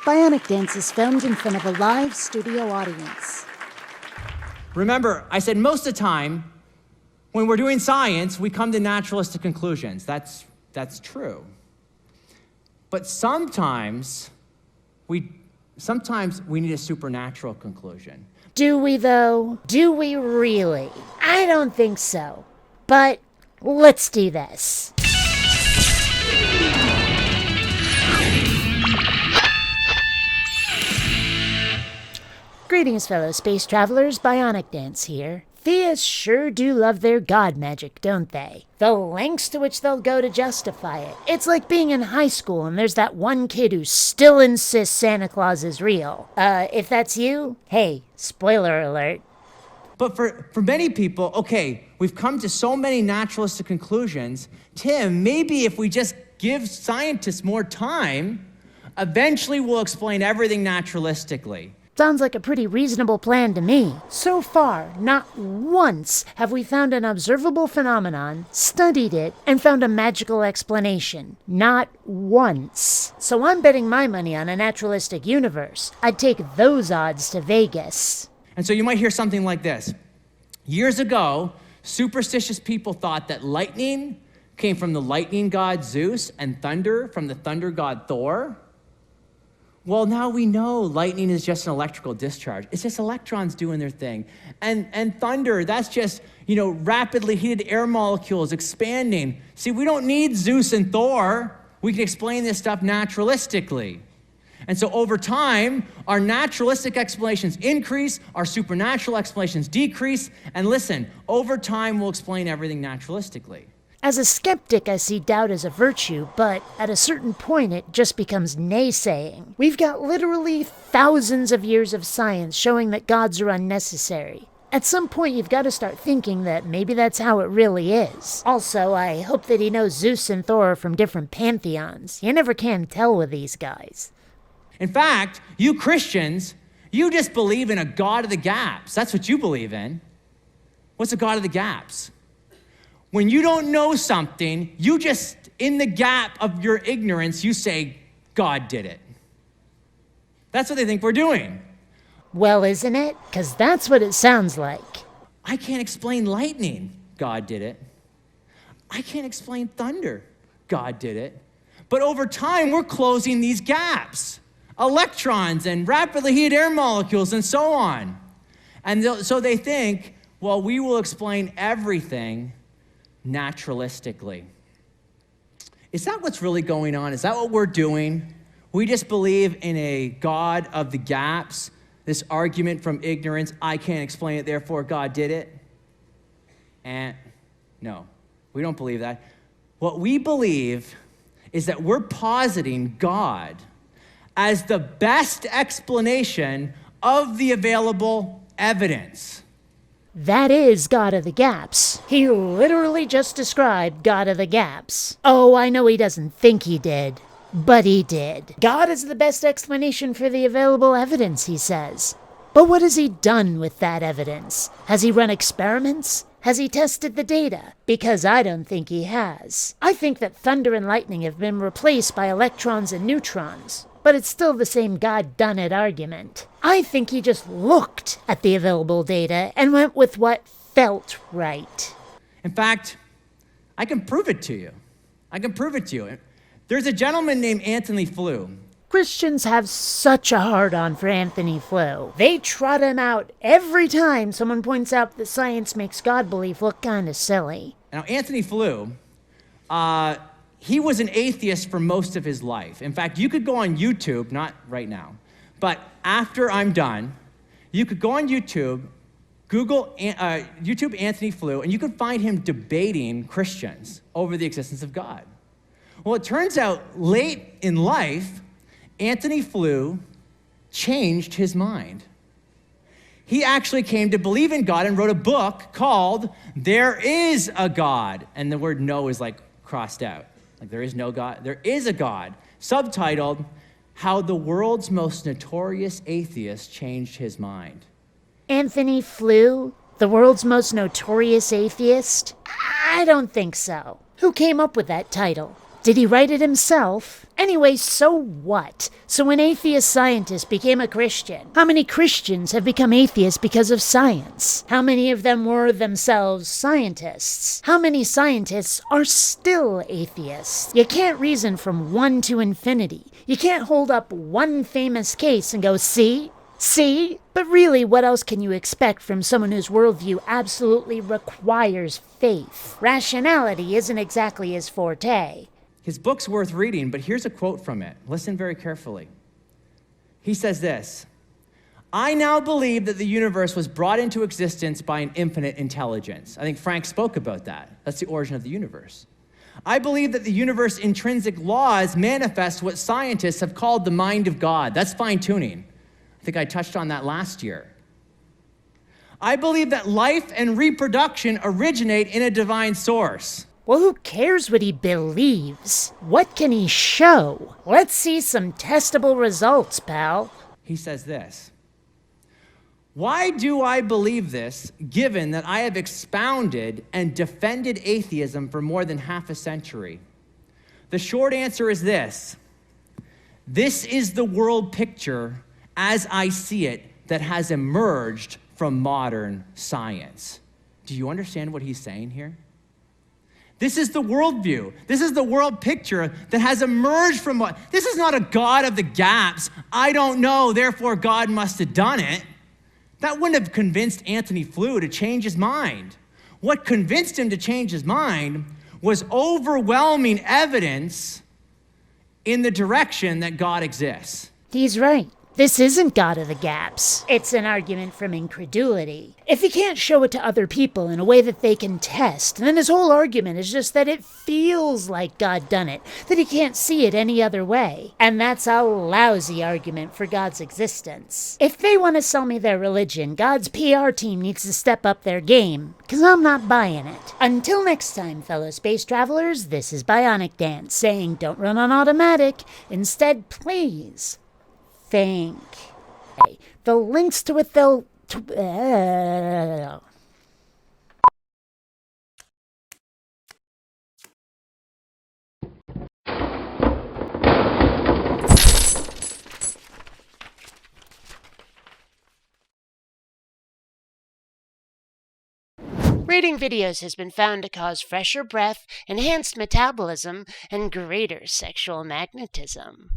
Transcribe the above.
BionicDance is filmed in front of a live studio audience. Remember, I said most of the time, when we're doing science, we come to naturalistic conclusions. That's true. But sometimes we need a supernatural conclusion. Do we, though? Do we really? I don't think so. But let's do this. Greetings, fellow space travelers. BionicDance here. Theists sure do love their god magic, don't they? The lengths to which they'll go to justify it. It's like being in high school and there's that one kid who still insists Santa Claus is real. If that's you, hey, spoiler alert. But for many people, okay, we've come to so many naturalistic conclusions. Tim, maybe if we just give scientists more time, eventually we'll explain everything naturalistically. Sounds like a pretty reasonable plan to me. So far, not once have we found an observable phenomenon, studied it, and found a magical explanation. Not once. So I'm betting my money on a naturalistic universe. I'd take those odds to Vegas. And so you might hear something like this. Years ago, superstitious people thought that lightning came from the lightning god Zeus and thunder from the thunder god Thor. Well, now we know lightning is just an electrical discharge. It's just electrons doing their thing. And thunder, that's just, rapidly heated air molecules expanding. See, we don't need Zeus and Thor. We can explain this stuff naturalistically. And so over time, our naturalistic explanations increase, our supernatural explanations decrease, and listen, over time we'll explain everything naturalistically. As a skeptic, I see doubt as a virtue, but at a certain point it just becomes naysaying. We've got literally thousands of years of science showing that gods are unnecessary. At some point you've got to start thinking that maybe that's how it really is. Also, I hope that he knows Zeus and Thor are from different pantheons. You never can tell with these guys. In fact, you Christians, you just believe in a God of the gaps. That's what you believe in. What's a God of the gaps? When you don't know something, you just, in the gap of your ignorance, you say, God did it. That's what they think we're doing. Well, isn't it? 'Cause that's what it sounds like. I can't explain lightning. God did it. I can't explain thunder. God did it. But over time, we're closing these gaps. Electrons and rapidly heated air molecules and so on. And so they think, well, we will explain everything naturalistically. Is that what's really going on? Is that what we're doing? We just believe in a God of the gaps, this argument from ignorance, I can't explain it, therefore God did it. And no, we don't believe that. What we believe is that we're positing God as the best explanation of the available evidence. That is God of the Gaps. He literally just described God of the Gaps. Oh, I know he doesn't think he did, but he did. God is the best explanation for the available evidence, he says. But what has he done with that evidence? Has he run experiments? Has he tested the data? Because I don't think he has. I think that thunder and lightning have been replaced by electrons and neutrons. But it's still the same God-done-it argument. I think he just looked at the available data and went with what felt right. In fact, I can prove it to you. There's a gentleman named Antony Flew. Christians have such a hard-on for Antony Flew. They trot him out every time someone points out that science makes God belief look kind of silly. Now, Antony Flew, he was an atheist for most of his life. In fact, you could go on YouTube, not right now, but after I'm done, you could go on YouTube, Google YouTube Antony Flew, and you could find him debating Christians over the existence of God. Well, it turns out late in life, Antony Flew changed his mind. He actually came to believe in God and wrote a book called There Is a God. And the word no is like crossed out. Like there is no God. There is a God. Subtitled, How the World's Most Notorious Atheist Changed His Mind. Antony Flew, the world's most notorious atheist? I don't think so. Who came up with that title? Did he write it himself? Anyway, so what? So an atheist scientist became a Christian. How many Christians have become atheists because of science? How many of them were themselves scientists? How many scientists are still atheists? You can't reason from 1 to infinity. You can't hold up one famous case and go, see? See? But really, what else can you expect from someone whose worldview absolutely requires faith? Rationality isn't exactly his forte. His book's worth reading, but here's a quote from it. Listen very carefully. He says this: I now believe that the universe was brought into existence by an infinite intelligence. I think Frank spoke about that. That's the origin of the universe. I believe that the universe's intrinsic laws manifest what scientists have called the mind of God. That's fine-tuning. I think I touched on that last year. I believe that life and reproduction originate in a divine source. Well, who cares what he believes? What can he show? Let's see some testable results, pal. He says this: why do I believe this, given that I have expounded and defended atheism for more than half a century? The short answer is this: this is the world picture as I see it that has emerged from modern science. Do you understand what he's saying here? This is the worldview. This is the world picture that has emerged from what? This is not a God of the gaps. I don't know, therefore God must have done it. That wouldn't have convinced Antony Flew to change his mind. What convinced him to change his mind was overwhelming evidence in the direction that God exists. He's right. This isn't God of the gaps. It's an argument from incredulity. If he can't show it to other people in a way that they can test, then his whole argument is just that it feels like God done it, that he can't see it any other way. And that's a lousy argument for God's existence. If they want to sell me their religion, God's PR team needs to step up their game, because I'm not buying it. Until next time, fellow space travelers, this is BionicDance saying don't run on automatic. Instead, please think. The links to it, they'll... Reading videos has been found to cause fresher breath, enhanced metabolism, and greater sexual magnetism.